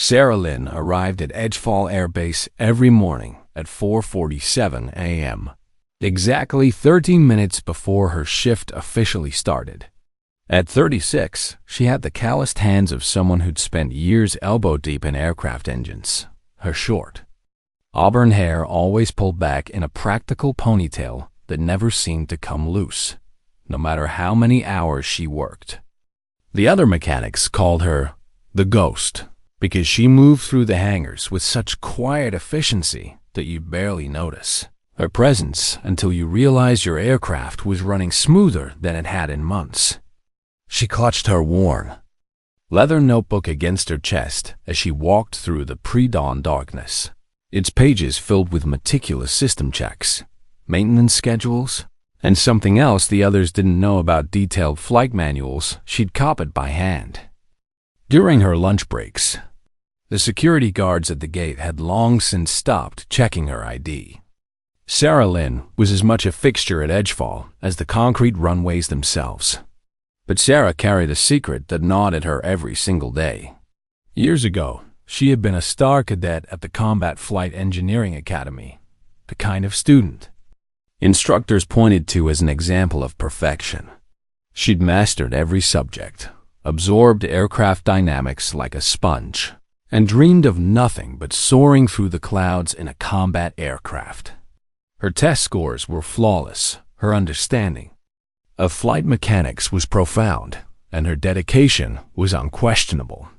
Sarah Lynn arrived at Edgefall Air Base every morning at 4:47 a.m., exactly 13 minutes before her shift officially started. At 36, she had the calloused hands of someone who'd spent years elbow-deep in aircraft engines. Her short, auburn hair always pulled back in a practical ponytail that never seemed to come loose, no matter how many hours she worked. The other mechanics called her the Ghost because she moved through the hangars with such quiet efficiency that you'd barely notice her presence until you realized your aircraft was running smoother than it had in months. She clutched her worn leather notebook against her chest as she walked through the pre-dawn darkness, its pages filled with meticulous system checks, maintenance schedules, and something else the others didn't know about: detailed flight manuals she'd copied by hand. During her lunch breaks, the security guards at the gate had long since stopped checking her ID. Sarah Lynn was as much a fixture at Edgefall as the concrete runways themselves. But Sarah carried a secret that gnawed at her every single day. Years ago, she had been a star cadet at the Combat Flight Engineering Academy, the kind of student instructors pointed to as an example of perfection. She'd mastered every subject, absorbed aircraft dynamics like a sponge, and dreamed of nothing but soaring through the clouds in a combat aircraft. Her test scores were flawless, her understanding of flight mechanics was profound, and her dedication was unquestionable.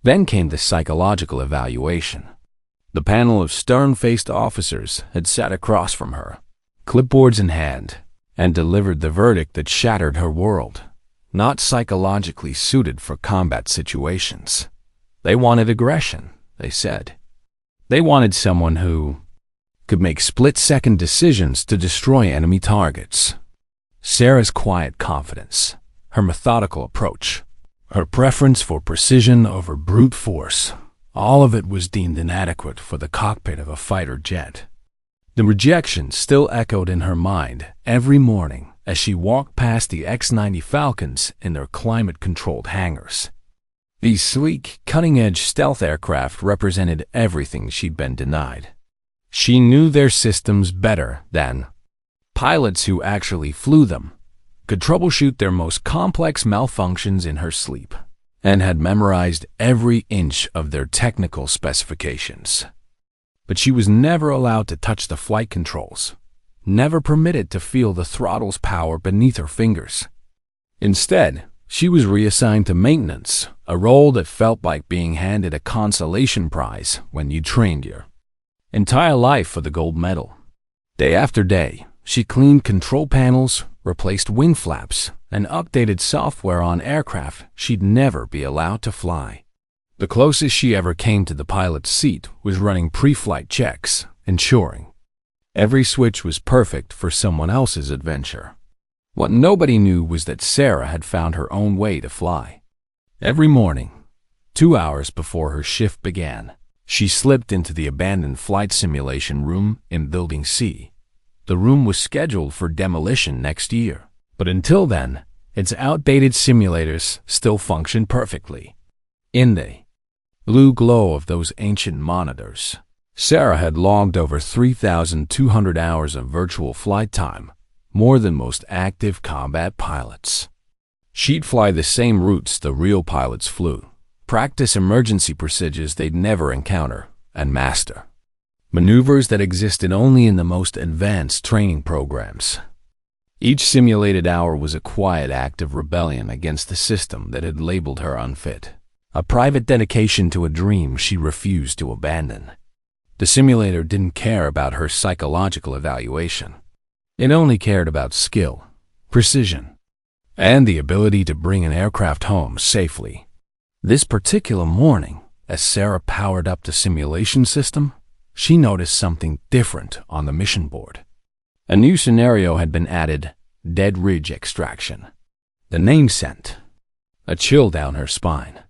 Then came the psychological evaluation. The panel of stern-faced officers had sat across from her, clipboards in hand, and delivered the verdict that shattered her world. Not psychologically suited for combat situations. They wanted aggression, they said. They wanted someone who could make split-second decisions to destroy enemy targets. Sarah's quiet confidence, her methodical approach, her preference for precision over brute force, all of it was deemed inadequate for the cockpit of a fighter jet. The rejection still echoed in her mind every morning as she walked past the X-90 Falcons in their climate-controlled hangars. These sleek, cutting-edge stealth aircraft represented everything she'd been denied. She knew their systems better than pilots who actually flew them, could troubleshoot their most complex malfunctions in her sleep, and had memorized every inch of their technical specifications. But she was never allowed to touch the flight controls, never permitted to feel the throttle's power beneath her fingers. Instead, she was reassigned to maintenance, a role that felt like being handed a consolation prize when you trained your entire life for the gold medal. Day after day, she cleaned control panels, replaced wing flaps, and updated software on aircraft she'd never be allowed to fly. The closest she ever came to the pilot's seat was running pre-flight checks, ensuring every switch was perfect for someone else's adventure. What nobody knew was that Sarah had found her own way to fly. Every morning, 2 hours before her shift began, she slipped into the abandoned flight simulation room in Building C. The room was scheduled for demolition next year, but until then, its outdated simulators still functioned perfectly. In the blue glow of those ancient monitors, Sarah had logged over 3,200 hours of virtual flight time, more than most active combat pilots. She'd fly the same routes the real pilots flew, practice emergency procedures they'd never encounter, and master maneuvers that existed only in the most advanced training programs. Each simulated hour was a quiet act of rebellion against the system that had labeled her unfit, a private dedication to a dream she refused to abandon. The simulator didn't care about her psychological evaluation. It only cared about skill, precision, and the ability to bring an aircraft home safely. This particular morning, as Sarah powered up the simulation system, she noticed something different on the mission board. A new scenario had been added: Dead Ridge Extraction. The name sent a chill down her spine.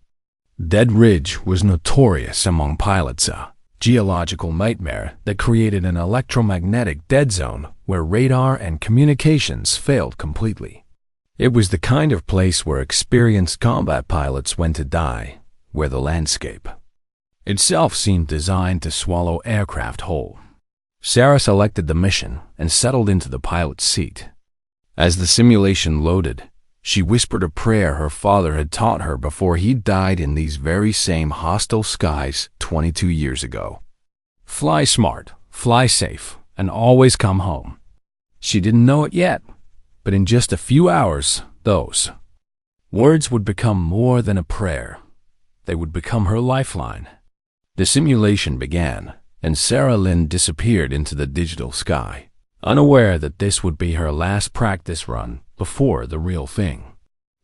Dead Ridge was notorious among pilots, a geological nightmare that created an electromagnetic dead zone where radar and communications failed completely. It was the kind of place where experienced combat pilots went to die, where the landscape itself seemed designed to swallow aircraft whole. Sarah selected the mission and settled into the pilot's seat. As the simulation loaded, she whispered a prayer her father had taught her before he died in these very same hostile skies 22 years ago. Fly smart, fly safe, and always come home. She didn't know it yet, but in just a few hours, those words would become more than a prayer. They would become her lifeline. The simulation began, and Sarah Lynn disappeared into the digital sky, unaware that this would be her last practice run before the real thing.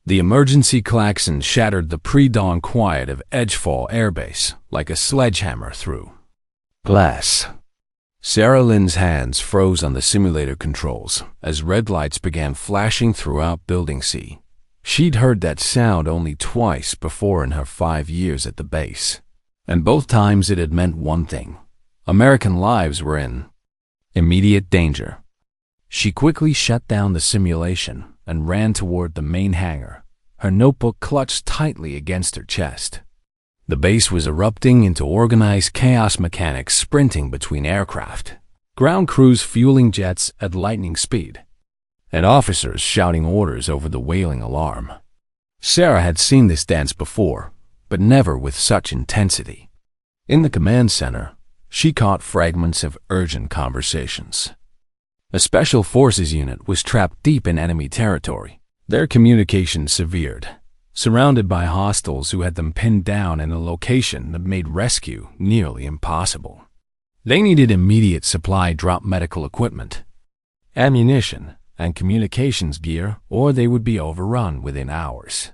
The emergency klaxon shattered the pre-dawn quiet of Edgefall Air Base like a sledgehammer through glass. Sarah Lynn's hands froze on the simulator controls as red lights began flashing throughout Building C. She'd heard that sound only twice before in her 5 years at the base, and both times it had meant one thing: American lives were in immediate danger. She quickly shut down the simulation and ran toward the main hangar, her notebook clutched tightly against her chest. The base was erupting into organized chaos, mechanics sprinting between aircraft, ground crews fueling jets at lightning speed, and officers shouting orders over the wailing alarm. Sarah had seen this dance before, but never with such intensity. In the command center, she caught fragments of urgent conversations. A special forces unit was trapped deep in enemy territory, their communication severed, surrounded by hostiles who had them pinned down in a location that made rescue nearly impossible. They needed immediate supply drop medical equipment, ammunition, and communications gear, or they would be overrun within hours.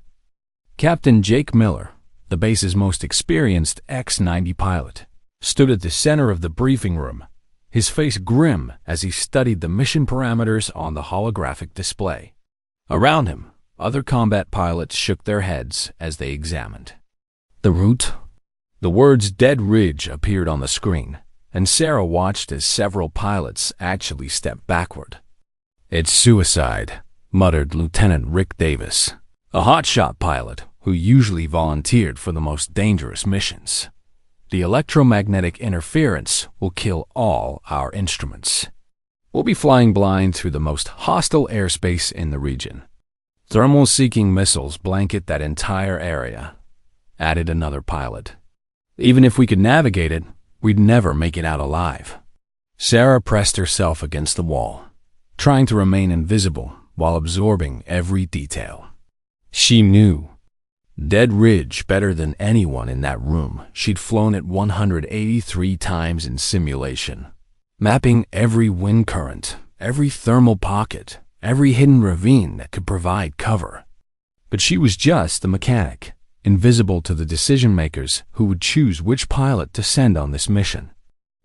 Captain Jake Miller, the base's most experienced X-90 pilot, stood at the center of the briefing room, his face grim as he studied the mission parameters on the holographic display. Around him, other combat pilots shook their heads as they examined the route. The words "Dead Ridge" appeared on the screen, and Sarah watched as several pilots actually stepped backward. "It's suicide," muttered Lieutenant Rick Davis, a hotshot pilot who usually volunteered for the most dangerous missions. "The electromagnetic interference will kill all our instruments. We'll be flying blind through the most hostile airspace in the region. Thermal-seeking missiles blanket that entire area," added another pilot. "Even if we could navigate it, we'd never make it out alive." Sarah pressed herself against the wall, trying to remain invisible while absorbing every detail. She knew Dead Ridge better than anyone in that room. She'd flown it 183 times in simulation, mapping every wind current, every thermal pocket, every hidden ravine that could provide cover. But she was just the mechanic, invisible to the decision-makers who would choose which pilot to send on this mission.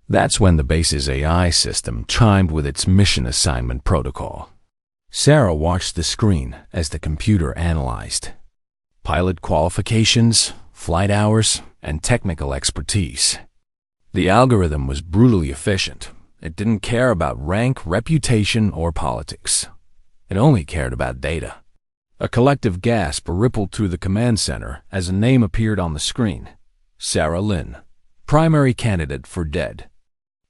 That's when the base's AI system chimed with its mission assignment protocol. Sarah watched the screen as the computer analyzed pilot qualifications, flight hours, and technical expertise. The algorithm was brutally efficient. It didn't care about rank, reputation, or politics. It only cared about data. A collective gasp rippled through the command center as a name appeared on the screen: Sarah Lynn, primary candidate for Dead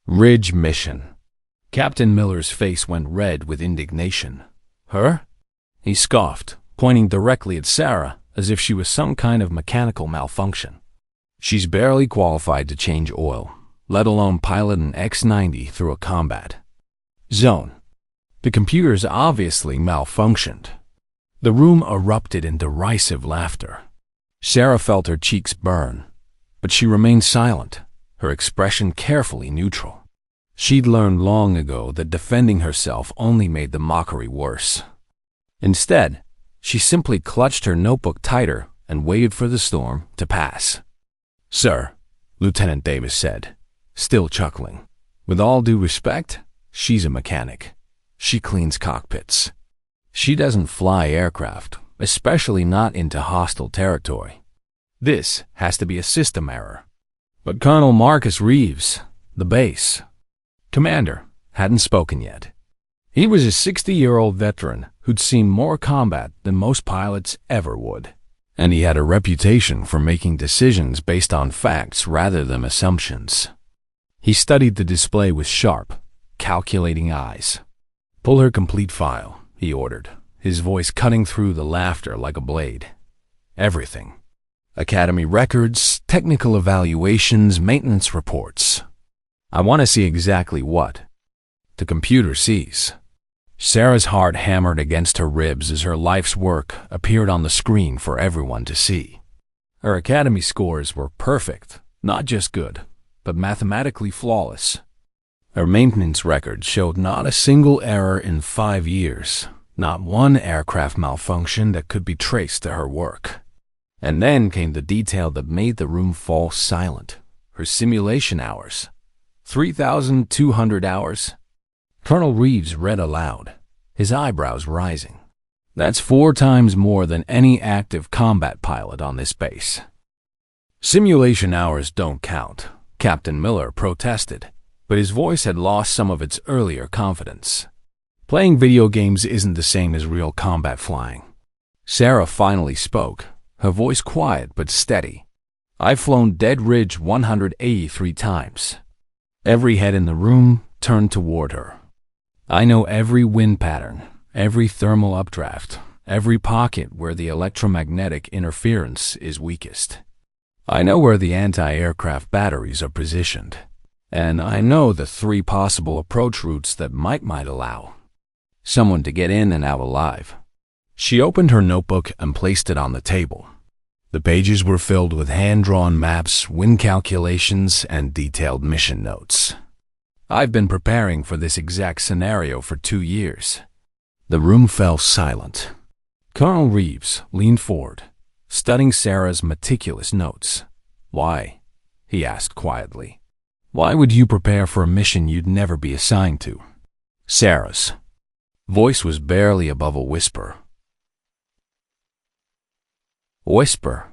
Ridge mission. Captain Miller's face went red with indignation. "Her?" He scoffed, pointing directly at Sarah as if she was some kind of mechanical malfunction. "She's barely qualified to change oil, let alone pilot an X-90 through a combat zone. The computer's obviously malfunctioned." The room erupted in derisive laughter. Sarah felt her cheeks burn, but she remained silent, her expression carefully neutral. She'd learned long ago that defending herself only made the mockery worse. Instead, she simply clutched her notebook tighter and waited for the storm to pass. "Sir," Lieutenant Davis said, still chuckling, "with all due respect, she's a mechanic. She cleans cockpits. She doesn't fly aircraft, especially not into hostile territory. This has to be a system error." But Colonel Marcus Reeves, the base commander, hadn't spoken yet. He was a 60-year-old veteran who'd seen more combat than most pilots ever would. and he had a reputation for making decisions based on facts rather than assumptions. He studied the display with sharp, calculating eyes. "Pull her complete file," he ordered, his voice cutting through the laughter like a blade. "Everything. Academy records, technical evaluations, maintenance reports. I want to see exactly what the computer sees." Sarah's heart hammered against her ribs as her life's work appeared on the screen for everyone to see. Her academy scores were perfect, not just good, but mathematically flawless. Her maintenance record showed not a single error in 5 years, not one aircraft malfunction that could be traced to her work. And then came the detail that made the room fall silent: her simulation hours. 3,200 hours. Colonel Reeves read aloud, his eyebrows rising. "That's 4 times more than any active combat pilot on this base." "Simulation hours don't count," Captain Miller protested, but his voice had lost some of its earlier confidence. "Playing video games isn't the same as real combat flying." Sarah finally spoke, her voice quiet but steady. "I've flown Dead Ridge 183 times." Every head in the room turned toward her. "I know every wind pattern, every thermal updraft, every pocket where the electromagnetic interference is weakest. I know where the anti-aircraft batteries are positioned. And I know the 3 possible approach routes that might allow someone to get in and out alive." She opened her notebook and placed it on the table. The pages were filled with hand-drawn maps, wind calculations, and detailed mission notes. "I've been preparing for this exact scenario for 2 years." The room fell silent. Colonel Reeves leaned forward, studying Sarah's meticulous notes. "Why?" he asked quietly. "Why would you prepare for a mission you'd never be assigned to?" Sarah's voice was barely above a whisper. "Whisper.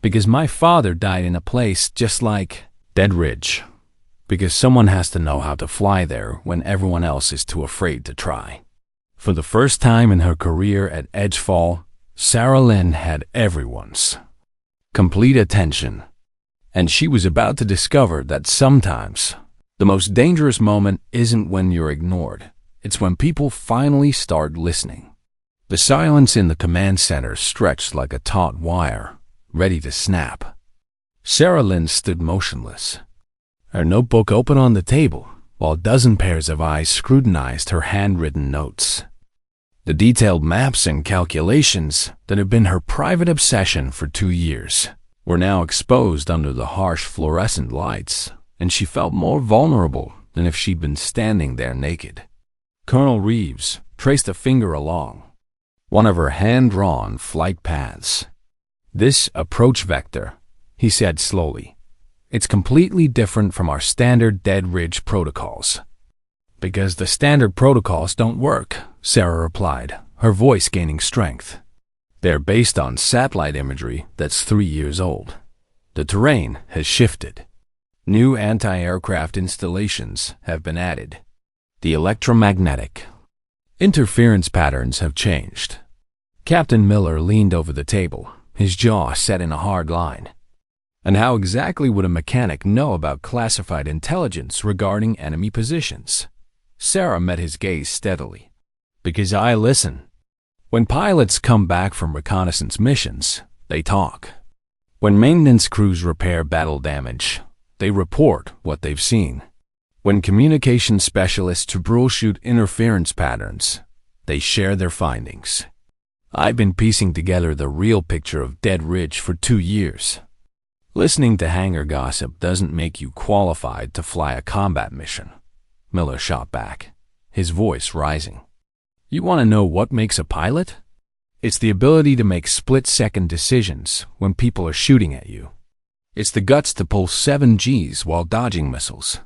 Because my father died in a place just like Dead Ridge. Because someone has to know how to fly there when everyone else is too afraid to try." For the first time in her career at Edgefall, Sarah Lynn had everyone's complete attention. And she was about to discover that sometimes the most dangerous moment isn't when you're ignored. It's when people finally start listening. The silence in the command center stretched like a taut wire, ready to snap. Sarah Lynn stood motionless, her notebook open on the table, while a dozen pairs of eyes scrutinized her handwritten notes. The detailed maps and calculations that had been her private obsession for 2 years were now exposed under the harsh fluorescent lights, and she felt more vulnerable than if she'd been standing there naked. Colonel Reeves traced a finger along one of her hand-drawn flight paths. "This approach vector," he said slowly. "It's completely different from our standard Dead Ridge protocols." "Because the standard protocols don't work," Sarah replied, her voice gaining strength. "They're based on satellite imagery that's 3 years old. The terrain has shifted. New anti-aircraft installations have been added. The electromagnetic interference patterns have changed." Captain Miller leaned over the table, his jaw set in a hard line. "And how exactly would a mechanic know about classified intelligence regarding enemy positions?" Sarah met his gaze steadily. "Because I listen. When pilots come back from reconnaissance missions, they talk. When maintenance crews repair battle damage, they report what they've seen. When communication specialists troubleshoot interference patterns, they share their findings. I've been piecing together the real picture of Dead Ridge for 2 years. Listening to hangar gossip doesn't make you qualified to fly a combat mission." Miller shot back, his voice rising. "You want to know what makes a pilot? It's the ability to make split-second decisions when people are shooting at you. It's the guts to pull 7 Gs while dodging missiles.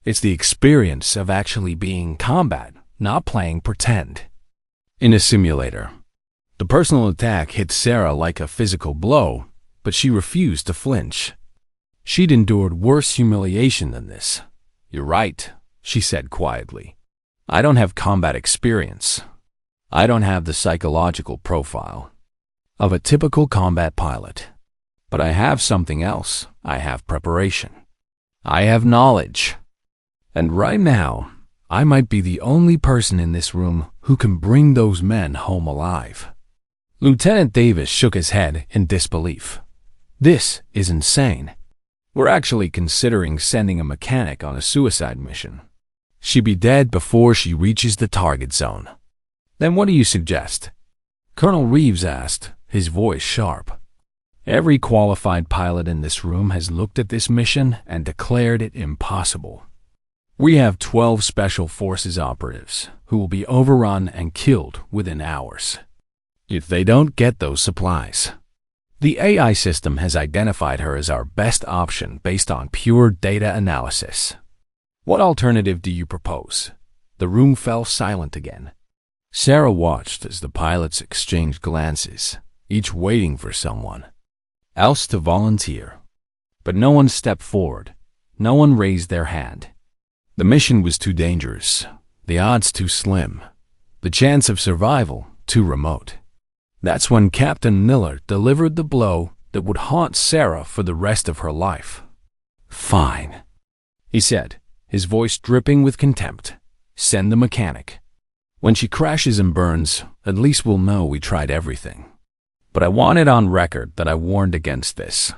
It's the experience of actually being combat, not playing pretend." In a simulator, the personal attack hit Sarah like a physical blow, but she refused to flinch. She'd endured worse humiliation than this. "You're right," she said quietly. "I don't have combat experience. I don't have the psychological profile. of a typical combat pilot. But I have something else. I have preparation. I have knowledge. And right now, I might be the only person in this room who can bring those men home alive. Lieutenant Davis shook his head in disbelief. This is insane. We're actually considering sending a mechanic on a suicide mission. She'd be dead before she reaches the target zone. Then what do you suggest? Colonel Reeves asked, his voice sharp. Every qualified pilot in this room has looked at this mission and declared it impossible. We have 12 Special Forces operatives who will be overrun and killed within hours if they don't get those supplies. The AI system has identified her as our best option based on pure data analysis. What alternative do you propose? The room fell silent again. Sarah watched as the pilots exchanged glances, each waiting for someone else to volunteer. But no one stepped forward. No one raised their hand. The mission was too dangerous, the odds too slim, the chance of survival too remote. That's when Captain Miller delivered the blow that would haunt Sarah for the rest of her life. "Fine," he said, his voice dripping with contempt. "Send the mechanic. When she crashes and burns, at least we'll know we tried everything. But I want it on record that I warned against this.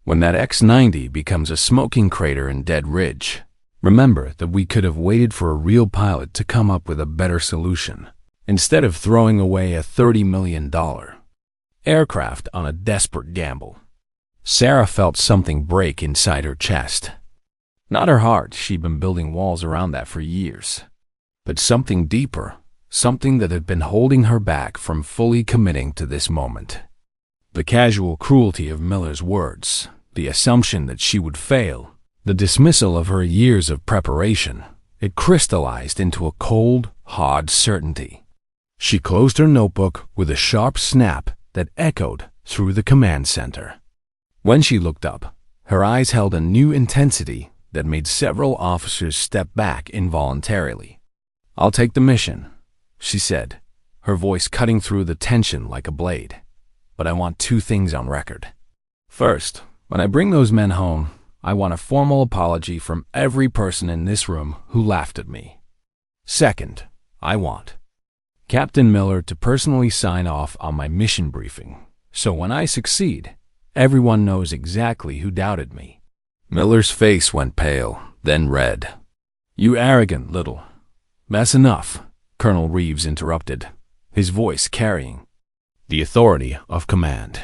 When that X-90 becomes a smoking crater in Dead Ridge, remember that we could have waited for a real pilot to come up with a better solution, instead of throwing away a $30 million aircraft on a desperate gamble." Sarah felt something break inside her chest. Not her heart, she'd been building walls around that for years, but something deeper, something that had been holding her back from fully committing to this moment. The casual cruelty of Miller's words, the assumption that she would fail, the dismissal of her years of preparation, it crystallized into a cold, hard certainty. She closed her notebook with a sharp snap that echoed through the command center. When she looked up, her eyes held a new intensity that made several officers step back involuntarily. "I'll take the mission," she said, her voice cutting through the tension like a blade. "But I want two things on record. First, when I bring those men home, I want a formal apology from every person in this room who laughed at me. Second, I want Captain Miller to personally sign off on my mission briefing, so when I succeed, everyone knows exactly who doubted me." Miller's face went pale, then red. "You arrogant little—" "That's enough," Colonel Reeves interrupted, his voice carrying the authority of command.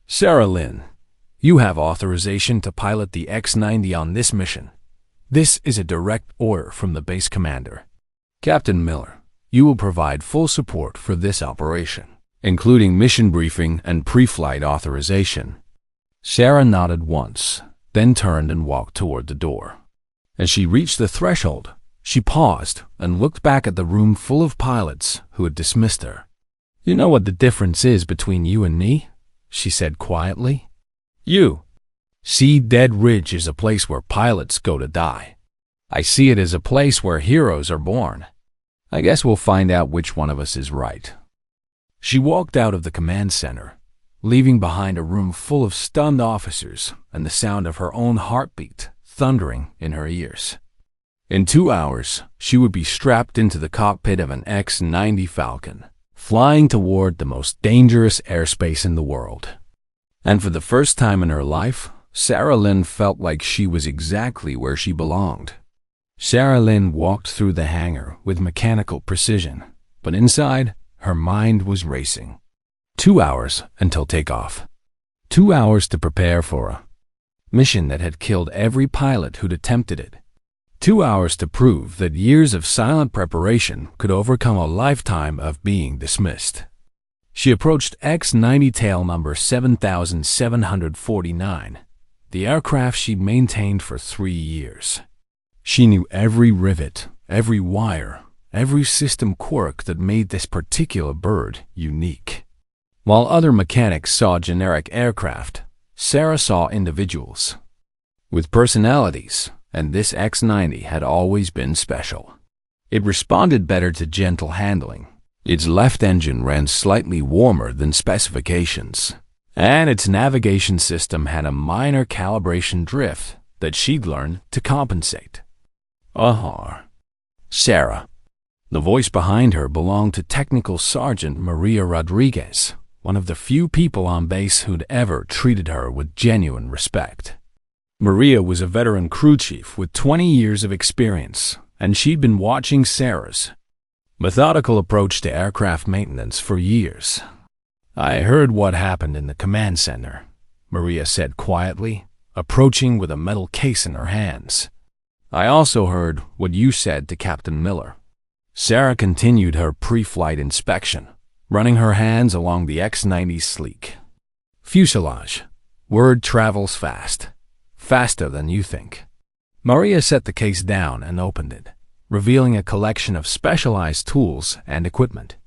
"Sarah Lynn, you have authorization to pilot the X-90 on this mission. This is a direct order from the base commander. Captain Miller, you will provide full support for this operation, including mission briefing and pre-flight authorization." Sarah nodded once, then turned and walked toward the door. As she reached the threshold, she paused and looked back at the room full of pilots who had dismissed her. "You know what the difference is between you and me?" she said quietly. "You see Dead Ridge as a place where pilots go to die. I see it as a place where heroes are born. I guess we'll find out which one of us is right." She walked out of the command center, leaving behind a room full of stunned officers and the sound of her own heartbeat thundering in her ears. In 2 hours, she would be strapped into the cockpit of an X-90 Falcon, flying toward the most dangerous airspace in the world. And for the first time in her life, Sarah Lynn felt like she was exactly where she belonged. Sarah Lynn walked through the hangar with mechanical precision, but inside, her mind was racing. 2 hours until takeoff. 2 hours to prepare for a mission that had killed every pilot who'd attempted it. 2 hours to prove that years of silent preparation could overcome a lifetime of being dismissed. She approached X-90 tail number 7749, the aircraft she'd maintained for 3 years. She knew every rivet, every wire, every system quirk that made this particular bird unique. While other mechanics saw generic aircraft, Sarah saw individuals with personalities, and this X-90 had always been special. It responded better to gentle handling, Its left engine ran slightly warmer than specifications, and its navigation system had a minor calibration drift that she'd learned to compensate. Sarah. The voice behind her belonged to Technical Sergeant Maria Rodriguez, one of the few people on base who'd ever treated her with genuine respect. Maria was a veteran crew chief with 20 years of experience, and she'd been watching Sarah's methodical approach to aircraft maintenance for years. "I heard what happened in the command center," Maria said quietly, approaching with a metal case in her hands. "I also heard what you said to Captain Miller." Sarah continued her pre-flight inspection, running her hands along the X-90's sleek fuselage. "Word travels fast. Faster than you think." Maria set the case down and opened it, revealing a collection of specialized tools and equipment.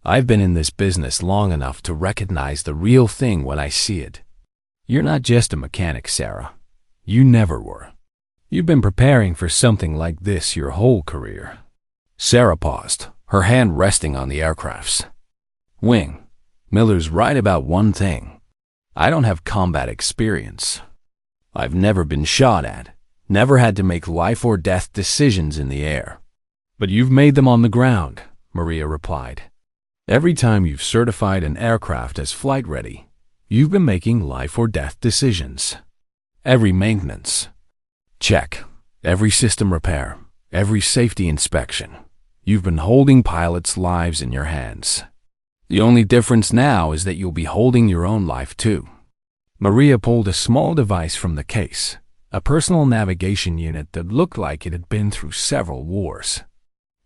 "I've been in this business long enough to recognize the real thing when I see it. You're not just a mechanic, Sarah. You never were. You've been preparing for something like this your whole career." Sarah paused, her hand resting on the aircraft's wing. "Miller's right about one thing. I don't have combat experience. I've never been shot at, never had to make life or death decisions in the air." "But you've made them on the ground," Maria replied. "Every time you've certified an aircraft as flight ready, you've been making life or death decisions. Every maintenance check, every system repair, every safety inspection. You've been holding pilots' lives in your hands. The only difference now is that you'll be holding your own life too." Maria pulled a small device from the case, a personal navigation unit that looked like it had been through several wars.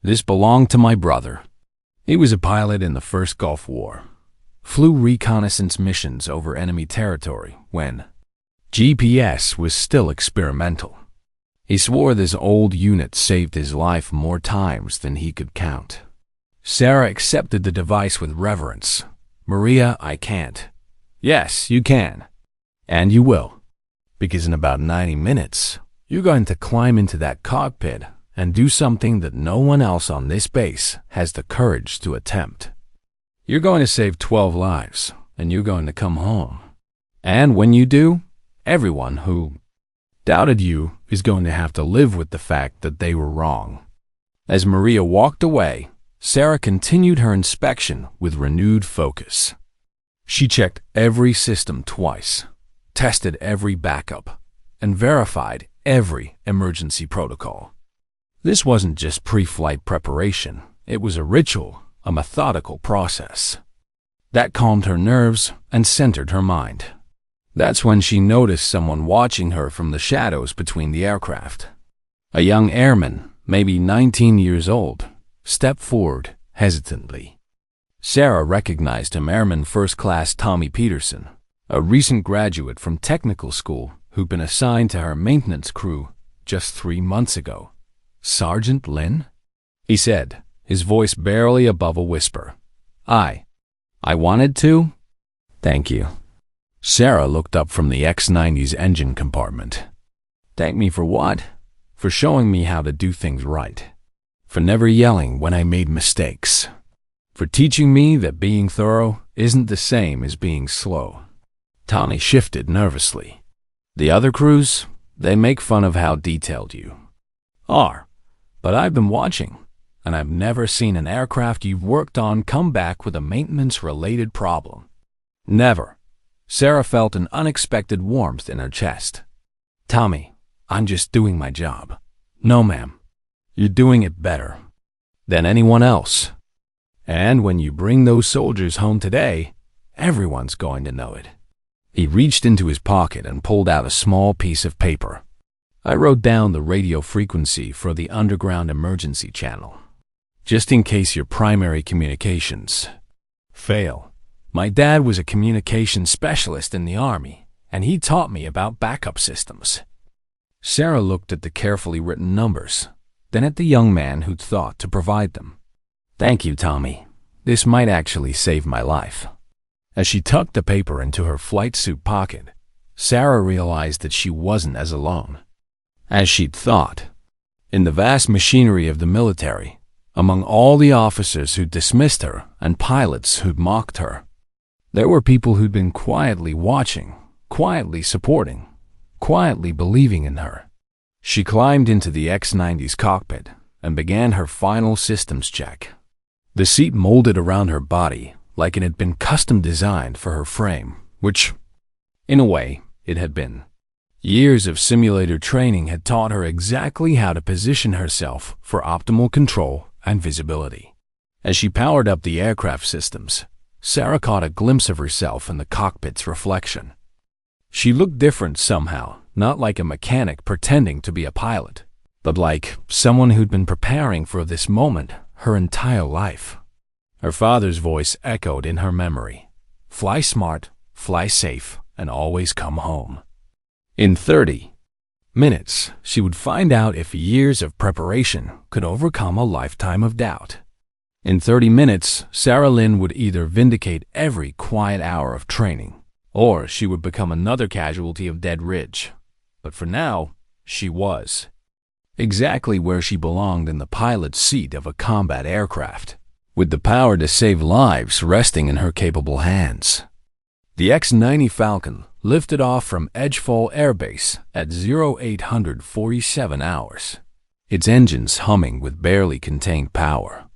"This belonged to my brother. He was a pilot in the first Gulf War. Flew reconnaissance missions over enemy territory when GPS was still experimental. He swore this old unit saved his life more times than he could count." Sarah accepted the device with reverence. "Maria, I can't." "Yes, you can. And you will. Because in about 90 minutes, you're going to climb into that cockpit and do something that no one else on this base has the courage to attempt. You're going to save 12 lives, and you're going to come home. And when you do, everyone who doubted you is going to have to live with the fact that they were wrong." As Maria walked away, Sarah continued her inspection with renewed focus. She checked every system twice, tested every backup, and verified every emergency protocol. This wasn't just pre-flight preparation. It was a ritual, a methodical process. That calmed her nerves and centered her mind. That's when she noticed someone watching her from the shadows between the aircraft. A young airman, maybe 19 years old, stepped forward hesitantly. Sarah recognized him, Airman First Class Tommy Peterson, a recent graduate from technical school who'd been assigned to her maintenance crew just 3 months ago. "Sergeant Lynn?" he said, his voice barely above a whisper. I wanted to? Thank you." Sarah looked up from the X-90's engine compartment. "Thank me for what?" "For showing me how to do things right. For never yelling when I made mistakes. For teaching me that being thorough isn't the same as being slow." Tommy shifted nervously. "The other crews, they make fun of how detailed you are. But I've been watching, and I've never seen an aircraft you've worked on come back with a maintenance-related problem. Never." Sarah felt an unexpected warmth in her chest. "Tommy, I'm just doing my job." "No, ma'am. You're doing it better than anyone else. And when you bring those soldiers home today, everyone's going to know it." He reached into his pocket and pulled out a small piece of paper. "I wrote down the radio frequency for the underground emergency channel, just in case your primary communications fail. My dad was a communications specialist in the Army, and he taught me about backup systems." Sarah looked at the carefully written numbers, then at the young man who'd thought to provide them. "Thank you, Tommy. This might actually save my life." As she tucked the paper into her flight suit pocket, Sarah realized that she wasn't as alone as she'd thought. In the vast machinery of the military, Among all the officers who'd dismissed her and pilots who'd mocked her, there were people who'd been quietly watching, quietly supporting, quietly believing in her. She climbed into the X-90's cockpit and began her final systems check. The seat molded around her body like it had been custom designed for her frame, which, in a way, it had been. Years of simulator training had taught her exactly how to position herself for optimal control and visibility. As she powered up the aircraft systems, Sarah caught a glimpse of herself in the cockpit's reflection. She looked different somehow, not like a mechanic pretending to be a pilot, but like someone who'd been preparing for this moment her entire life. Her father's voice echoed in her memory. Fly smart, fly safe, and always come home. In 30 minutes, she would find out if years of preparation could overcome a lifetime of doubt. In 30 minutes, Sarah Lynn would either vindicate every quiet hour of training, or she would become another casualty of Dead Ridge. But for now, she was exactly where she belonged, in the pilot's seat of a combat aircraft, with the power to save lives resting in her capable hands. The X-90 Falcon lifted off from Edgefall Air Base at 0847 hours, its engines humming with barely contained power.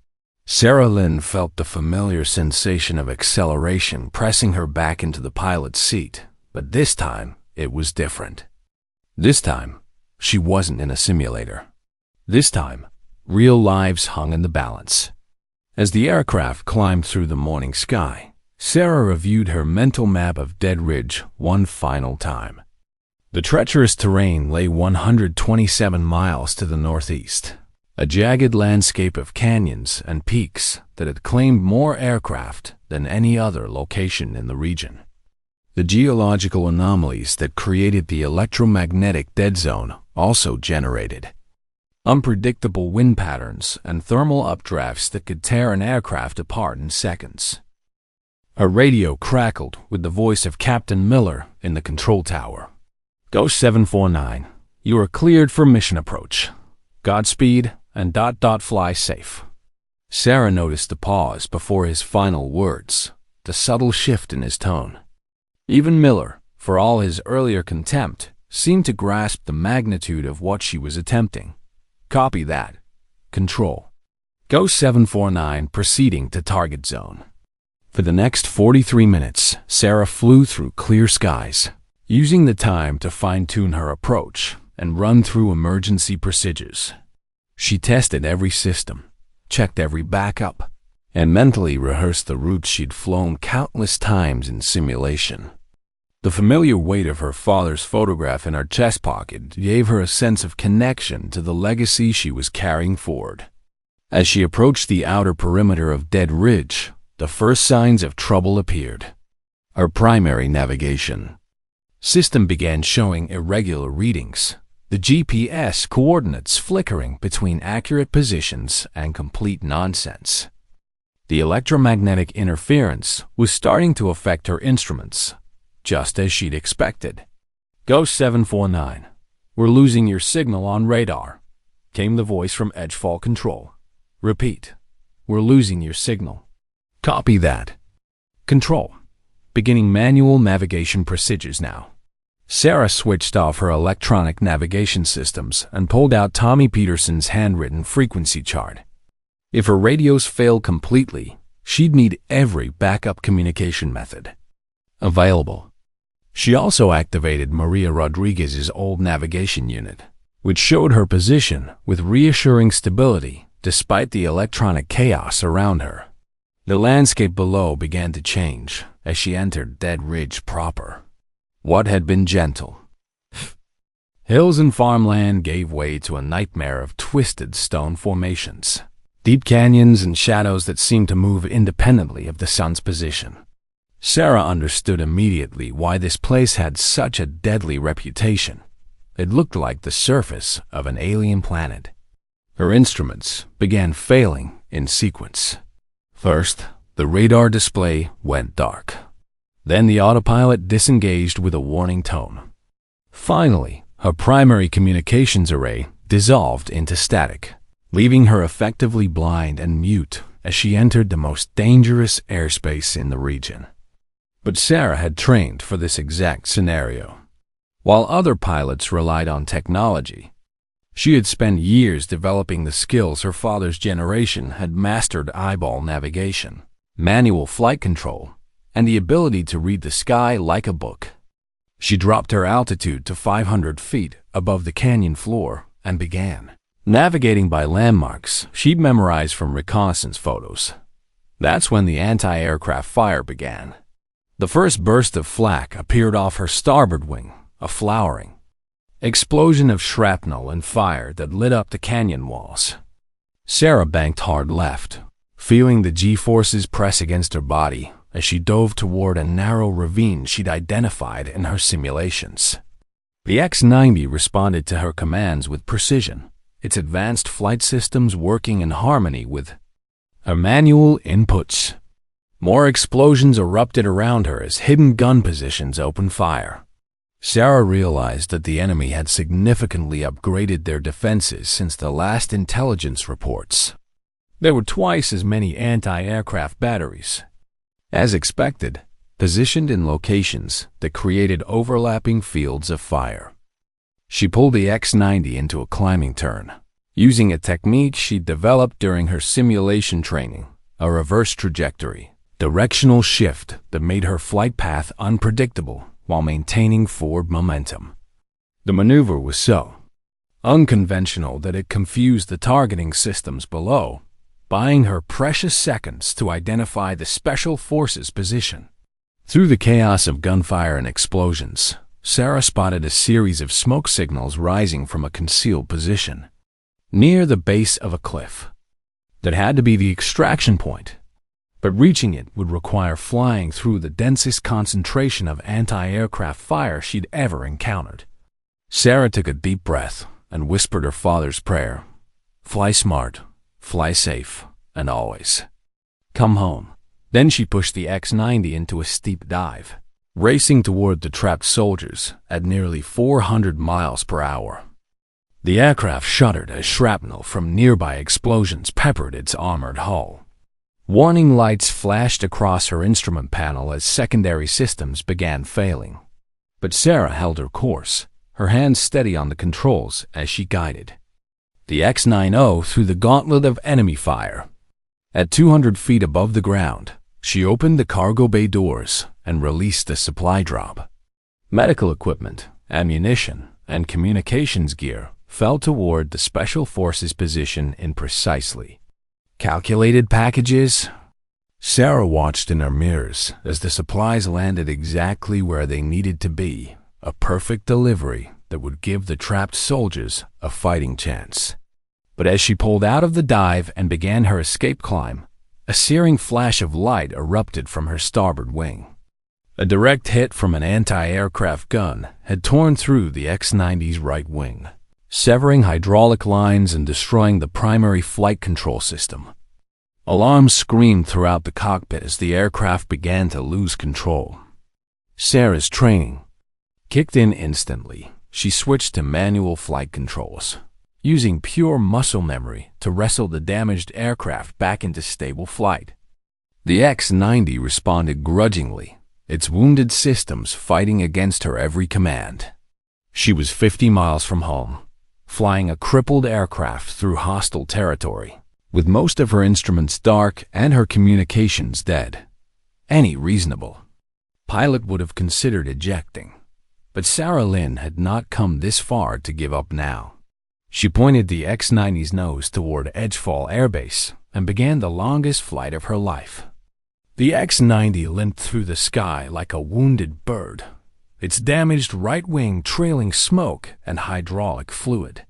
Sarah Lynn felt the familiar sensation of acceleration pressing her back into the pilot's seat, but this time it was different. This time, she wasn't in a simulator. This time, real lives hung in the balance. As the aircraft climbed through the morning sky, Sarah reviewed her mental map of Dead Ridge one final time. The treacherous terrain lay 127 miles to the northeast, a jagged landscape of canyons and peaks that had claimed more aircraft than any other location in the region. The geological anomalies that created the electromagnetic dead zone also generated unpredictable wind patterns and thermal updrafts that could tear an aircraft apart in seconds. Her radio crackled with the voice of Captain Miller in the control tower. Ghost 749, you are cleared for mission approach. Godspeed and ... fly safe. Sarah noticed the pause before his final words, the subtle shift in his tone. Even Miller, for all his earlier contempt, seemed to grasp the magnitude of what she was attempting. Copy that. Control. Ghost 749 proceeding to target zone. For the next 43 minutes, Sarah flew through clear skies, using the time to fine-tune her approach and run through emergency procedures. She tested every system, checked every backup, and mentally rehearsed the routes she'd flown countless times in simulation. The familiar weight of her father's photograph in her chest pocket gave her a sense of connection to the legacy she was carrying forward. As she approached the outer perimeter of Dead Ridge, the first signs of trouble appeared. Her primary navigation system began showing irregular readings, the GPS coordinates flickering between accurate positions and complete nonsense. The electromagnetic interference was starting to affect her instruments, just as she'd expected. Ghost 749, we're losing your signal on radar, came the voice from Edgefall Control. Repeat, we're losing your signal. Copy that. Control, beginning manual navigation procedures now. Sarah switched off her electronic navigation systems and pulled out Tommy Peterson's handwritten frequency chart. If her radios failed completely, she'd need every backup communication method available. She also activated Maria Rodriguez's old navigation unit, which showed her position with reassuring stability despite the electronic chaos around her. The landscape below began to change as she entered Dead Ridge proper. What had been gentle hills and farmland gave way to a nightmare of twisted stone formations, deep canyons and shadows that seemed to move independently of the sun's position. Sarah understood immediately why this place had such a deadly reputation. It looked like the surface of an alien planet. Her instruments began failing in sequence. First, the radar display went dark. Then the autopilot disengaged with a warning tone. Finally, her primary communications array dissolved into static. leaving her effectively blind and mute as she entered the most dangerous airspace in the region. But Sarah had trained for this exact scenario. While other pilots relied on technology, she had spent years developing the skills her father's generation had mastered: eyeball navigation, manual flight control, and the ability to read the sky like a book. She dropped her altitude to 500 feet above the canyon floor and began navigating by landmarks she'd memorized from reconnaissance photos. That's when the anti-aircraft fire began. The first burst of flak appeared off her starboard wing, a flowering explosion of shrapnel and fire that lit up the canyon walls. Sarah banked hard left, feeling the G-forces press against her body as she dove toward a narrow ravine she'd identified in her simulations. The X-90 responded to her commands with precision, its advanced flight systems working in harmony with her manual inputs. More explosions erupted around her as hidden gun positions opened fire. Sarah realized that the enemy had significantly upgraded their defenses since the last intelligence reports. There were twice as many anti-aircraft batteries, as expected, positioned in locations that created overlapping fields of fire. She pulled the X-90 into a climbing turn, using a technique she'd developed during her simulation training, a reverse trajectory, directional shift that made her flight path unpredictable while maintaining forward momentum. The maneuver was so unconventional that it confused the targeting systems below, buying her precious seconds to identify the Special Forces position. Through the chaos of gunfire and explosions, Sarah spotted a series of smoke signals rising from a concealed position near the base of a cliff. That had to be the extraction point, but reaching it would require flying through the densest concentration of anti-aircraft fire she'd ever encountered. Sarah took a deep breath and whispered her father's prayer: "Fly smart, fly safe, and always come home." Then she pushed the X-90 into a steep dive, racing toward the trapped soldiers at nearly 400 miles per hour. The aircraft shuddered as shrapnel from nearby explosions peppered its armored hull. Warning lights flashed across her instrument panel as secondary systems began failing. But Sarah held her course, her hands steady on the controls as she guided the X-90 through the gauntlet of enemy fire. At 200 feet above the ground, she opened the cargo bay doors and released the supply drop. Medical equipment, ammunition, and communications gear fell toward the Special Forces position in precisely calculated packages. Sarah watched in her mirrors as the supplies landed exactly where they needed to be, a perfect delivery that would give the trapped soldiers a fighting chance. But as she pulled out of the dive and began her escape climb, a searing flash of light erupted from her starboard wing. A direct hit from an anti-aircraft gun had torn through the X-90's right wing, severing hydraulic lines and destroying the primary flight control system. Alarms screamed throughout the cockpit as the aircraft began to lose control. Sarah's training kicked in instantly. She switched to manual flight controls, using pure muscle memory to wrestle the damaged aircraft back into stable flight. The X-90 responded grudgingly, its wounded systems fighting against her every command. She was 50 miles from home, flying a crippled aircraft through hostile territory, with most of her instruments dark and her communications dead. Any reasonable pilot would have considered ejecting, but Sarah Lynn had not come this far to give up now. She pointed the X-90's nose toward Edgefall Air Base and began the longest flight of her life. The X-90 limped through the sky like a wounded bird, its damaged right wing trailing smoke and hydraulic fluid.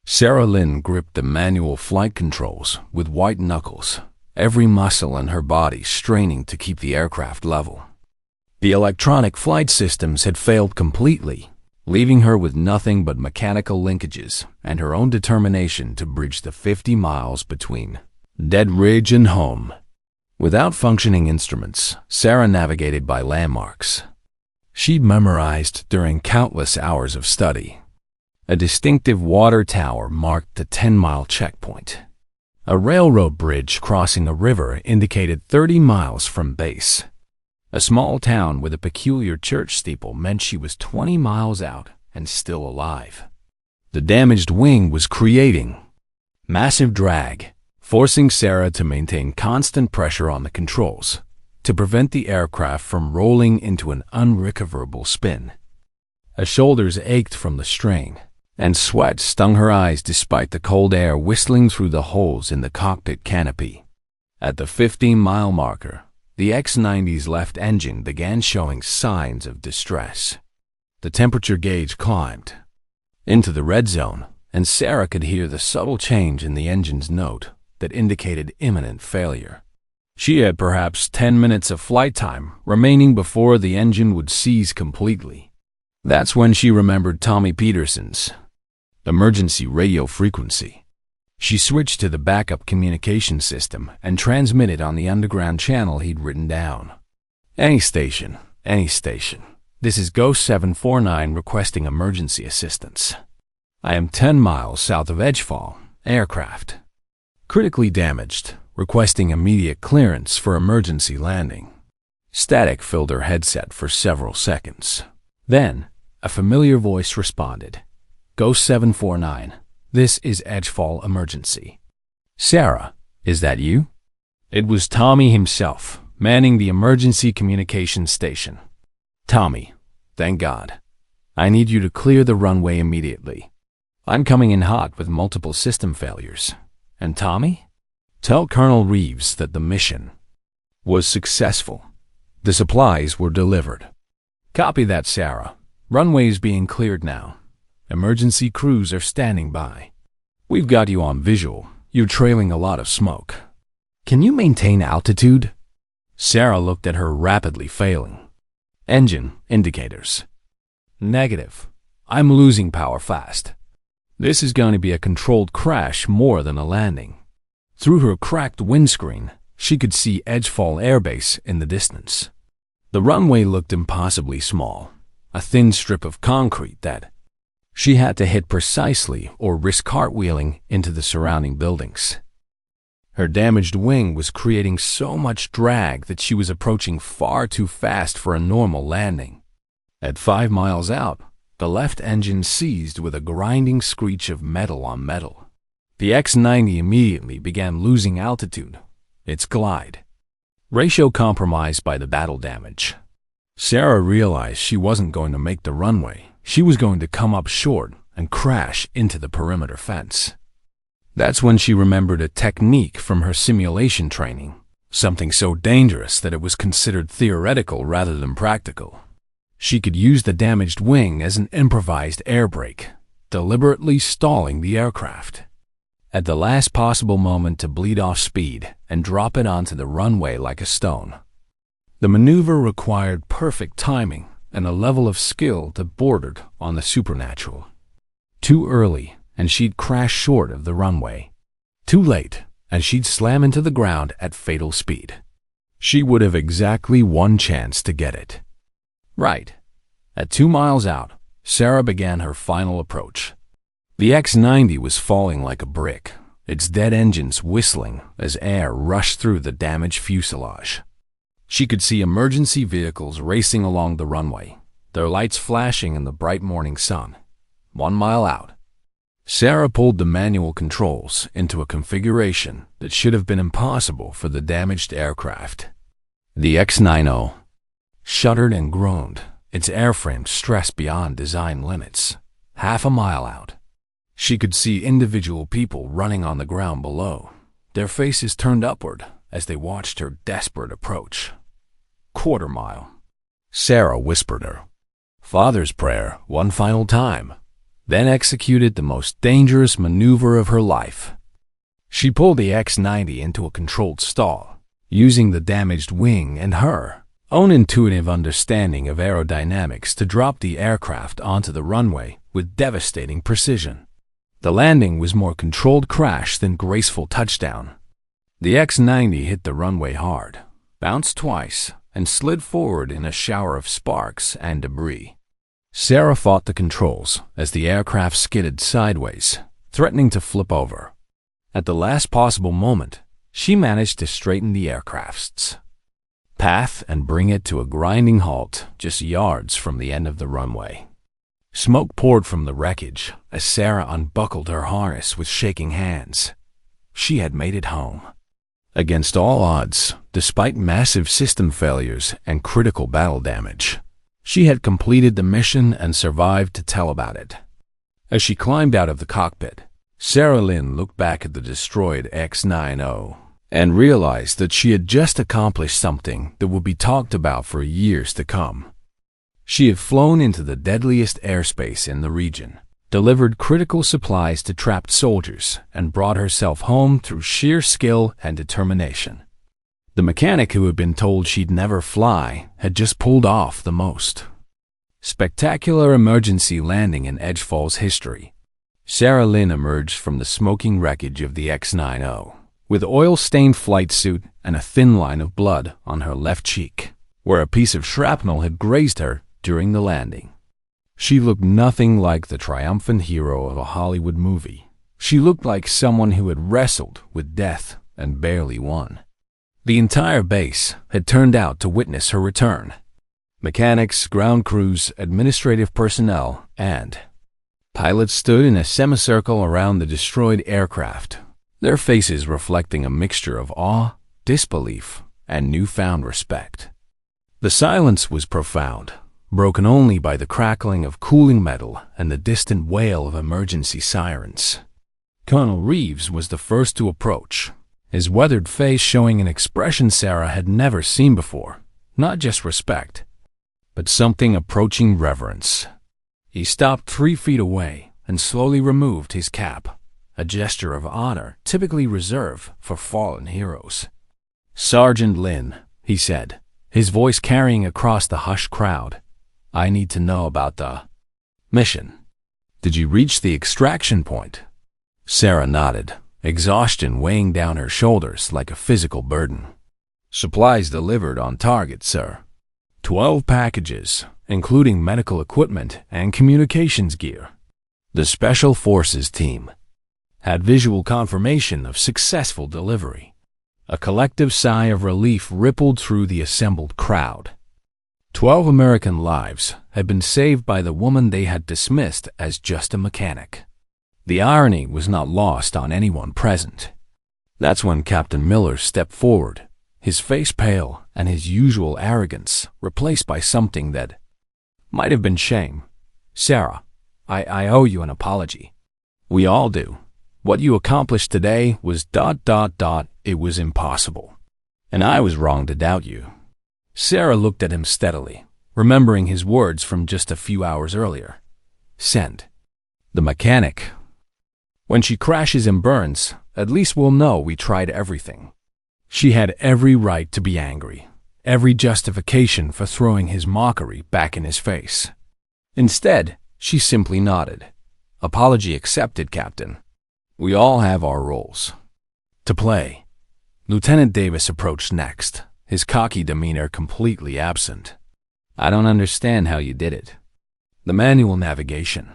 Sarah Lynn gripped the manual flight controls with white knuckles, every muscle in her body straining to keep the aircraft level. The electronic flight systems had failed completely, leaving her with nothing but mechanical linkages and her own determination to bridge the 50 miles between Dead Ridge and home. Without functioning instruments, Sarah navigated by landmarks she'd memorized during countless hours of study. A distinctive water tower marked the 10-mile checkpoint. A railroad bridge crossing a river indicated 30 miles from base. A small town with a peculiar church steeple meant she was 20 miles out and still alive. The damaged wing was creating massive drag, forcing Sarah to maintain constant pressure on the controls to prevent the aircraft from rolling into an unrecoverable spin. Her shoulders ached from the strain, and sweat stung her eyes despite the cold air whistling through the holes in the cockpit canopy. At the 15-mile marker, the X-90's left engine began showing signs of distress. The temperature gauge climbed into the red zone, and Sarah could hear the subtle change in the engine's note that indicated imminent failure. She had perhaps 10 minutes of flight time remaining before the engine would seize completely. That's when she remembered Tommy Peterson's emergency radio frequency. She switched to the backup communication system and transmitted on the underground channel he'd written down. Any station. This is Ghost 749 requesting emergency assistance. I am 10 miles south of Edgefall. Aircraft critically damaged, requesting immediate clearance for emergency landing. Static filled her headset for several seconds. Then, a familiar voice responded. Ghost 749, this is Edgefall Emergency. Sarah, is that you? It was Tommy himself, manning the emergency communications station. Tommy, thank God. I need you to clear the runway immediately. I'm coming in hot with multiple system failures. And Tommy? Tell Colonel Reeves that the mission was successful. The supplies were delivered. Copy that, Sarah. Runway's being cleared now. Emergency crews are standing by. We've got you on visual. You're trailing a lot of smoke. Can you maintain altitude? Sarah looked at her rapidly failing engine indicators. Negative. I'm losing power fast. This is going to be a controlled crash more than a landing. Through her cracked windscreen, she could see Edgefall Air Base in the distance. The runway looked impossibly small, a thin strip of concrete that she had to hit precisely or risk cartwheeling into the surrounding buildings. Her damaged wing was creating so much drag that she was approaching far too fast for a normal landing. At 5 miles out, the left engine seized with a grinding screech of metal on metal. The X-90 immediately began losing altitude, its glide ratio compromised by the battle damage. Sarah realized she wasn't going to make the runway. She was going to come up short and crash into the perimeter fence. That's when she remembered a technique from her simulation training, something so dangerous that it was considered theoretical rather than practical. She could use the damaged wing as an improvised air brake, deliberately stalling the aircraft at the last possible moment to bleed off speed and drop it onto the runway like a stone. The maneuver required perfect timing and a level of skill that bordered on the supernatural. Too early, and she'd crash short of the runway. Too late, and she'd slam into the ground at fatal speed. She would have exactly one chance to get it. Right. At 2 miles out, Sarah began her final approach. The X-90 was falling like a brick, its dead engines whistling as air rushed through the damaged fuselage. She could see emergency vehicles racing along the runway, their lights flashing in the bright morning sun. 1 mile out, Sarah pulled the manual controls into a configuration that should have been impossible for the damaged aircraft. The X-90 shuddered and groaned, its airframe stressed beyond design limits. 1/2 mile out, she could see individual people running on the ground below, their faces turned upward as they watched her desperate approach. 1/4 mile. Sarah whispered her father's prayer one final time, then executed the most dangerous maneuver of her life. She pulled the X-90 into a controlled stall, using the damaged wing and her own intuitive understanding of aerodynamics to drop the aircraft onto the runway with devastating precision. The landing was more controlled crash than graceful touchdown. The X-90 hit the runway hard, bounced twice, and slid forward in a shower of sparks and debris. Sarah fought the controls as the aircraft skidded sideways, threatening to flip over. At the last possible moment, she managed to straighten the aircraft's path and bring it to a grinding halt just yards from the end of the runway. Smoke poured from the wreckage as Sarah unbuckled her harness with shaking hands. She had made it home. Against all odds, despite massive system failures and critical battle damage, she had completed the mission and survived to tell about it. As she climbed out of the cockpit, Sarah Lynn looked back at the destroyed X-90 and realized that she had just accomplished something that would be talked about for years to come. She had flown into the deadliest airspace in the region, delivered critical supplies to trapped soldiers, and brought herself home through sheer skill and determination. The mechanic who had been told she'd never fly had just pulled off the most spectacular emergency landing in Edgefall's history. Sarah Lynn emerged from the smoking wreckage of the X-90 with oil-stained flight suit and a thin line of blood on her left cheek, where a piece of shrapnel had grazed her during the landing. She looked nothing like the triumphant hero of a Hollywood movie. She looked like someone who had wrestled with death and barely won. The entire base had turned out to witness her return. Mechanics, ground crews, administrative personnel, and pilots stood in a semicircle around the destroyed aircraft, their faces reflecting a mixture of awe, disbelief, and newfound respect. The silence was profound, broken only by the crackling of cooling metal and the distant wail of emergency sirens. Colonel Reeves was the first to approach, his weathered face showing an expression Sarah had never seen before, not just respect, but something approaching reverence. He stopped 3 feet away and slowly removed his cap, a gesture of honor typically reserved for fallen heroes. "Sergeant Lynn," he said, his voice carrying across the hushed crowd, "I need to know about the mission. Did you reach the extraction point?" Sarah nodded, exhaustion weighing down her shoulders like a physical burden. "Supplies delivered on target, sir. 12 packages, including medical equipment and communications gear. The Special Forces team had visual confirmation of successful delivery." A collective sigh of relief rippled through the assembled crowd. 12 American lives had been saved by the woman they had dismissed as just a mechanic. The irony was not lost on anyone present. That's when Captain Miller stepped forward, his face pale and his usual arrogance replaced by something that might have been shame. "Sarah, I owe you an apology. We all do. What you accomplished today was ... It was impossible. And I was wrong to doubt you." Sarah looked at him steadily, remembering his words from just a few hours earlier. "Send the mechanic. When she crashes and burns, at least we'll know we tried everything." She had every right to be angry, every justification for throwing his mockery back in his face. Instead, she simply nodded. "Apology accepted, Captain. We all have our roles to play." Lieutenant Davis approached next, his cocky demeanor completely absent. "I don't understand how you did it. The manual navigation,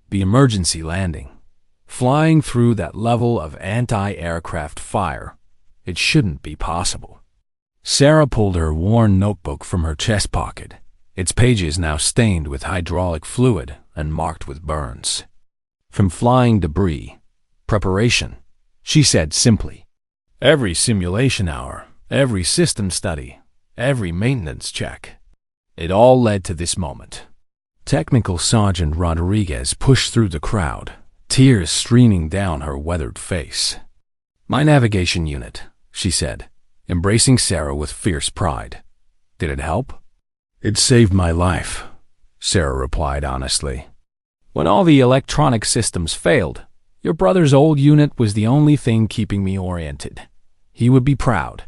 the emergency landing, flying through that level of anti-aircraft fire. It shouldn't be possible." Sarah pulled her worn notebook from her chest pocket, its pages now stained with hydraulic fluid and marked with burns. "From flying debris, preparation," she said simply. "Every simulation hour, every system study, every maintenance check. It all led to this moment." Technical Sergeant Rodriguez pushed through the crowd, tears streaming down her weathered face. "My navigation unit," she said, embracing Sarah with fierce pride. "Did it help?" "It saved my life," Sarah replied honestly. "When all the electronic systems failed, your brother's old unit was the only thing keeping me oriented. He would be proud."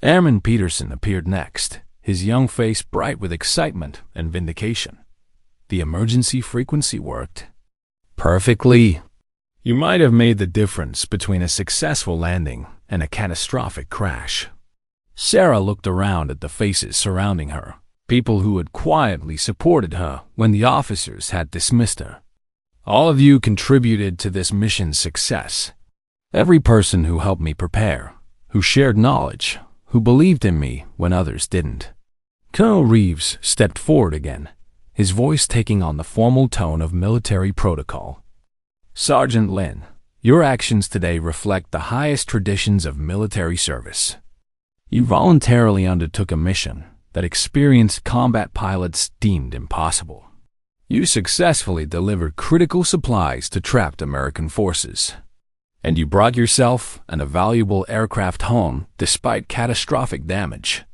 Airman Peterson appeared next, his young face bright with excitement and vindication. "The emergency frequency worked perfectly. You might have made the difference between a successful landing and a catastrophic crash." Sarah looked around at the faces surrounding her, people who had quietly supported her when the officers had dismissed her. All of you contributed to this mission's success. Every person who helped me prepare, who shared knowledge, who believed in me when others didn't. Colonel Reeves stepped forward again, his voice taking on the formal tone of military protocol. Sergeant Lin, your actions today reflect the highest traditions of military service. You voluntarily undertook a mission that experienced combat pilots deemed impossible. You successfully delivered critical supplies to trapped American forces. And you brought yourself and a valuable aircraft home despite catastrophic damage.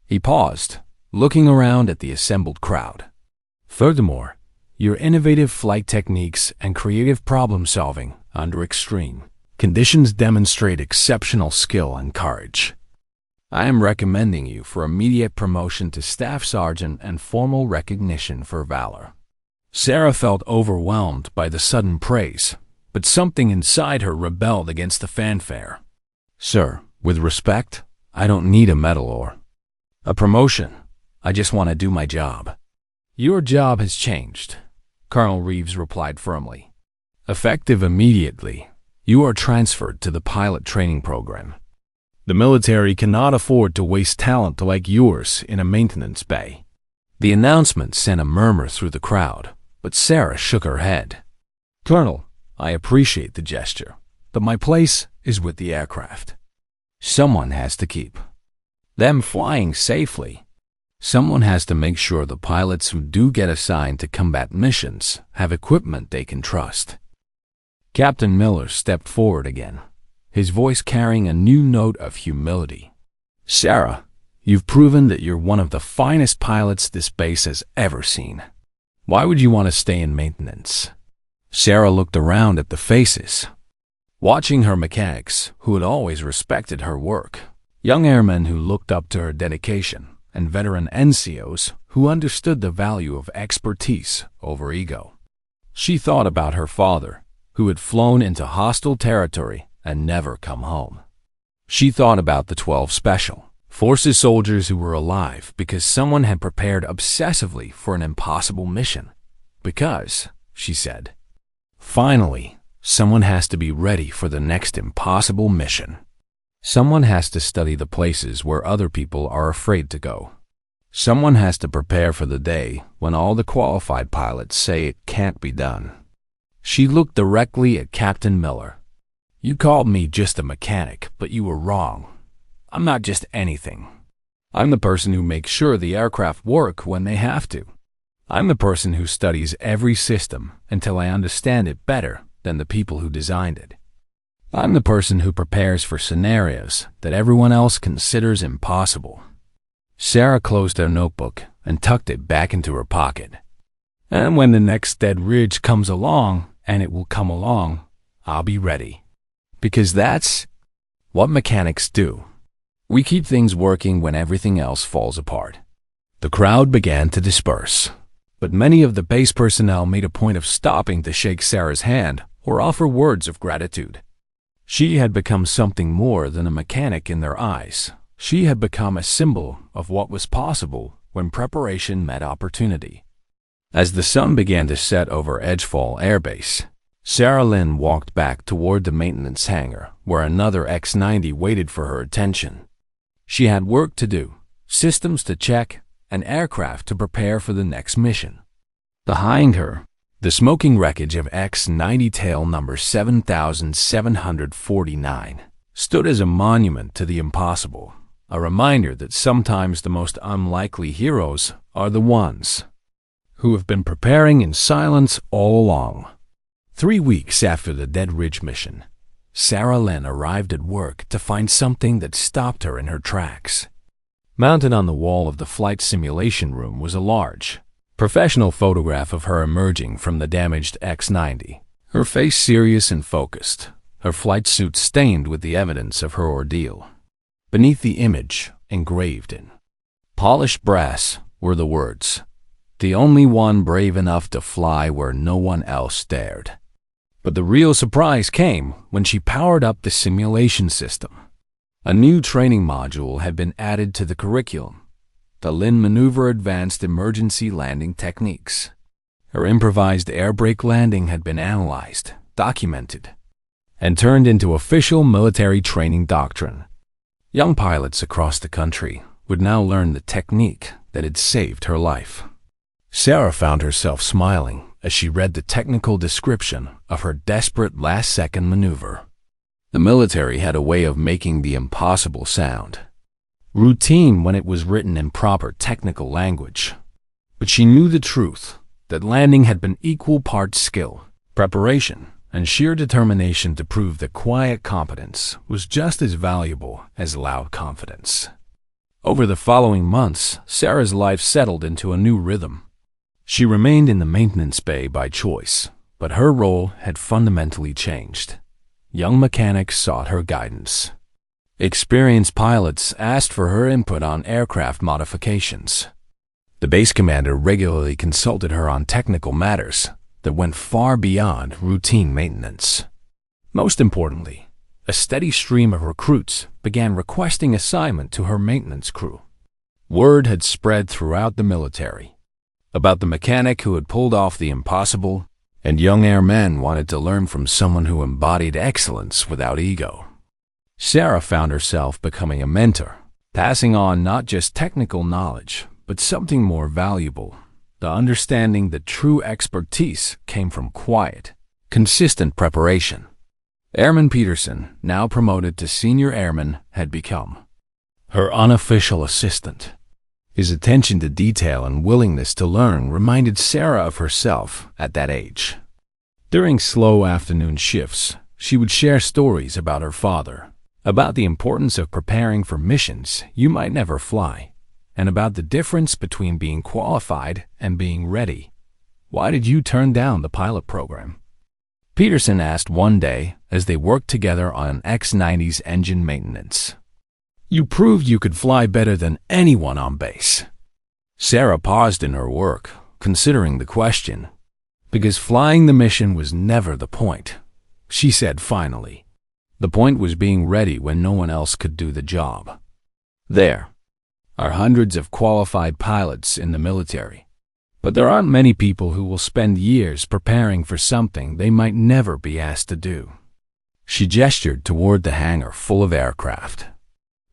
He paused, looking around at the assembled crowd. Furthermore, your innovative flight techniques and creative problem-solving under extreme conditions demonstrate exceptional skill and courage. I am recommending you for immediate promotion to Staff Sergeant and formal recognition for valor. Sarah felt overwhelmed by the sudden praise, but something inside her rebelled against the fanfare. Sir, with respect, I don't need a medal or a promotion. I just want to do my job. Your job has changed, Colonel Reeves replied firmly. Effective immediately, you are transferred to the pilot training program. The military cannot afford to waste talent like yours in a maintenance bay. The announcement sent a murmur through the crowd, but Sarah shook her head. Colonel, I appreciate the gesture, but my place is with the aircraft. Someone has to keep them flying safely. Someone has to make sure the pilots who do get assigned to combat missions have equipment they can trust. Captain Miller stepped forward again, his voice carrying a new note of humility. Sarah, you've proven that you're one of the finest pilots this base has ever seen. Why would you want to stay in maintenance? Sarah looked around at the faces, watching her mechanics who had always respected her work, young airmen who looked up to her dedication, and veteran NCOs who understood the value of expertise over ego. She thought about her father, who had flown into hostile territory and never come home. She thought about the 12 Special Forces soldiers who were alive because someone had prepared obsessively for an impossible mission. Because, she said, finally, someone has to be ready for the next impossible mission. Someone has to study the places where other people are afraid to go. Someone has to prepare for the day when all the qualified pilots say it can't be done. She looked directly at Captain Miller. You called me just a mechanic, but you were wrong. I'm not just anything. I'm the person who makes sure the aircraft work when they have to. I'm the person who studies every system until I understand it better than the people who designed it. I'm the person who prepares for scenarios that everyone else considers impossible. Sarah closed her notebook and tucked it back into her pocket. And when the next dead ridge comes along, and it will come along, I'll be ready. Because that's what mechanics do. We keep things working when everything else falls apart. The crowd began to disperse, but many of the base personnel made a point of stopping to shake Sarah's hand or offer words of gratitude. She had become something more than a mechanic in their eyes. She had become a symbol of what was possible when preparation met opportunity. As the sun began to set over Edgefall Air Base, Sarah Lynn walked back toward the maintenance hangar where another X-90 waited for her attention. She had work to do, systems to check, and aircraft to prepare for the next mission. Behind her, the smoking wreckage of X-90 tail number 7749 stood as a monument to the impossible, a reminder that sometimes the most unlikely heroes are the ones who have been preparing in silence all along. 3 weeks after the Dead Ridge mission, Sarah Lynn arrived at work to find something that stopped her in her tracks. Mounted on the wall of the flight simulation room was a large, professional photograph of her emerging from the damaged X-90, her face serious and focused, her flight suit stained with the evidence of her ordeal. Beneath the image, engraved in polished brass, were the words, "The only one brave enough to fly where no one else dared." But the real surprise came when she powered up the simulation system. A new training module had been added to the curriculum. the Lin maneuver advanced emergency landing techniques. Her improvised air brake landing had been analyzed, documented, and turned into official military training doctrine. Young pilots across the country would now learn the technique that had saved her life. Sarah found herself smiling as she read the technical description of her desperate last-second maneuver. The military had a way of making the impossible sound routine when it was written in proper technical language. But she knew the truth, that landing had been equal parts skill, preparation, and sheer determination to prove that quiet competence was just as valuable as loud confidence. Over the following months, Sarah's life settled into a new rhythm. She remained in the maintenance bay by choice, but her role had fundamentally changed. Young mechanics sought her guidance. Experienced pilots asked for her input on aircraft modifications. The base commander regularly consulted her on technical matters that went far beyond routine maintenance. Most importantly, a steady stream of recruits began requesting assignment to her maintenance crew. Word had spread throughout the military about the mechanic who had pulled off the impossible, and young airmen wanted to learn from someone who embodied excellence without ego. Sarah found herself becoming a mentor, passing on not just technical knowledge, but something more valuable, the understanding that true expertise came from quiet, consistent preparation. Airman Peterson, now promoted to senior airman, had become her unofficial assistant. His attention to detail and willingness to learn reminded Sarah of herself at that age. During slow afternoon shifts, she would share stories about her father, about the importance of preparing for missions you might never fly, and about the difference between being qualified and being ready. "Why did you turn down the pilot program?" Peterson asked one day as they worked together on an X-90's engine maintenance. "You proved you could fly better than anyone on base." Sarah paused in her work, considering the question. Because flying the mission was never the point, she said finally. The point was being ready when no one else could do the job. There are hundreds of qualified pilots in the military, but there aren't many people who will spend years preparing for something they might never be asked to do. She gestured toward the hangar full of aircraft.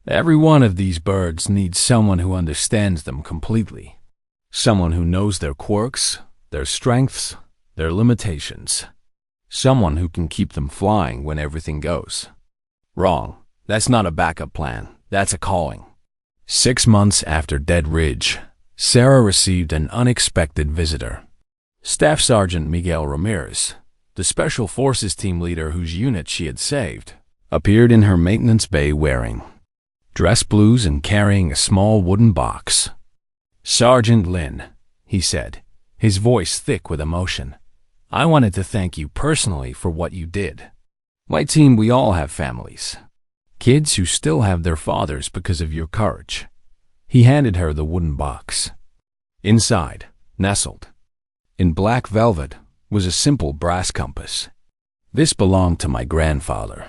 Every one of these birds needs someone who understands them completely, someone who knows their quirks, their strengths, their limitations, someone who can keep them flying when everything goes wrong. That's not a backup plan, that's a calling. 6 months after Dead Ridge, Sarah received an unexpected visitor. Staff Sergeant Miguel Ramirez, the Special Forces team leader whose unit she had saved, appeared in her maintenance bay wearing dress blues and carrying a small wooden box. "Sergeant Lin," he said, his voice thick with emotion, "I wanted to thank you personally for what you did. My team, we all have families. Kids who still have their fathers because of your courage." He handed her the wooden box. Inside, nestled in black velvet, was a simple brass compass. "This belonged to my grandfather.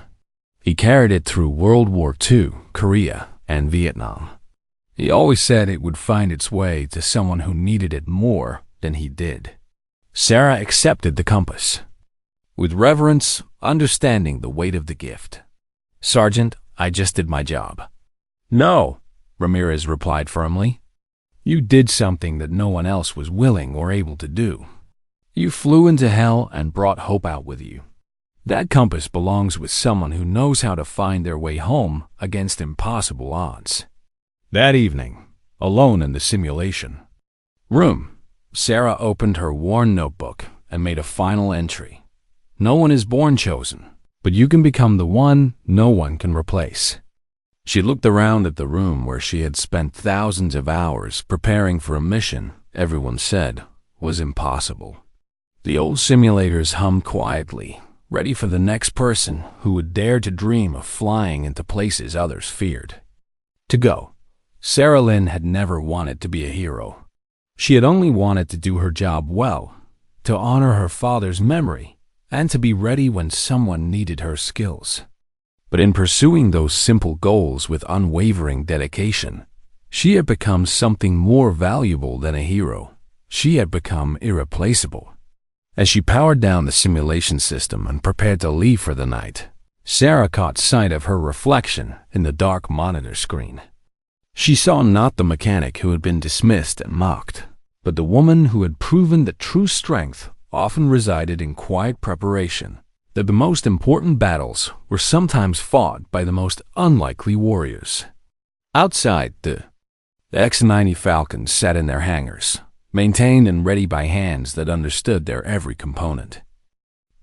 He carried it through World War II, Korea, and Vietnam. He always said it would find its way to someone who needed it more than he did." Sarah accepted the compass, with reverence, understanding the weight of the gift. "Sergeant, I just did my job." "No," Ramirez replied firmly. "You did something that no one else was willing or able to do. You flew into hell and brought hope out with you. That compass belongs with someone who knows how to find their way home against impossible odds." That evening, alone in the simulation room, Sarah opened her worn notebook and made a final entry. "No one is born chosen, but you can become the one no one can replace." She looked around at the room where she had spent thousands of hours preparing for a mission everyone said was impossible. The old simulators hummed quietly, ready for the next person who would dare to dream of flying into places others feared to go. Sarah Lynn had never wanted to be a hero. She had only wanted to do her job well, to honor her father's memory, and to be ready when someone needed her skills. But in pursuing those simple goals with unwavering dedication, She had become something more valuable than a hero. She had become irreplaceable. As she powered down the simulation system and prepared to leave for the night, Sarah caught sight of her reflection in the dark monitor screen. She saw not the mechanic who had been dismissed and mocked, but the woman who had proven that true strength often resided in quiet preparation, that the most important battles were sometimes fought by the most unlikely warriors. Outside, the X-90 Falcons sat in their hangars, maintained and ready by hands that understood their every component.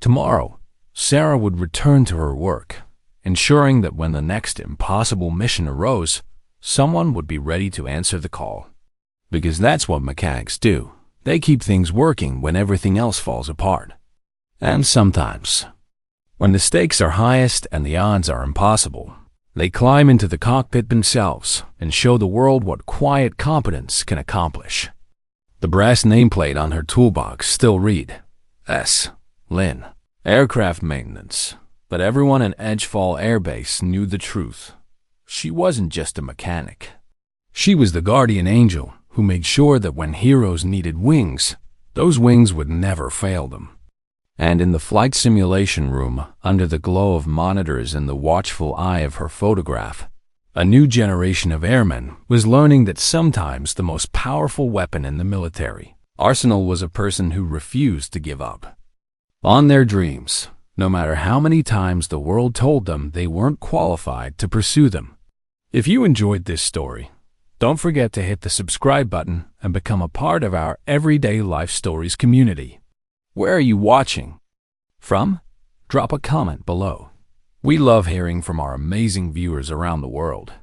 Tomorrow, Sarah would return to her work, ensuring that when the next impossible mission arose, someone would be ready to answer the call. Because that's what mechanics do. They keep things working when everything else falls apart. And sometimes, when the stakes are highest and the odds are impossible, they climb into the cockpit themselves and show the world what quiet competence can accomplish. The brass nameplate on her toolbox still read, S. Lynn, Aircraft Maintenance. But everyone in Edgefall Air Base knew the truth. She wasn't just a mechanic. She was the guardian angel who made sure that when heroes needed wings, those wings would never fail them. And in the flight simulation room, under the glow of monitors and the watchful eye of her photograph, a new generation of airmen was learning that sometimes the most powerful weapon in the military arsenal was a person who refused to give up on their dreams, no matter how many times the world told them they weren't qualified to pursue them. If you enjoyed this story, don't forget to hit the subscribe button and become a part of our Everyday Life Stories community. Where are you watching from? Drop a comment below. We love hearing from our amazing viewers around the world.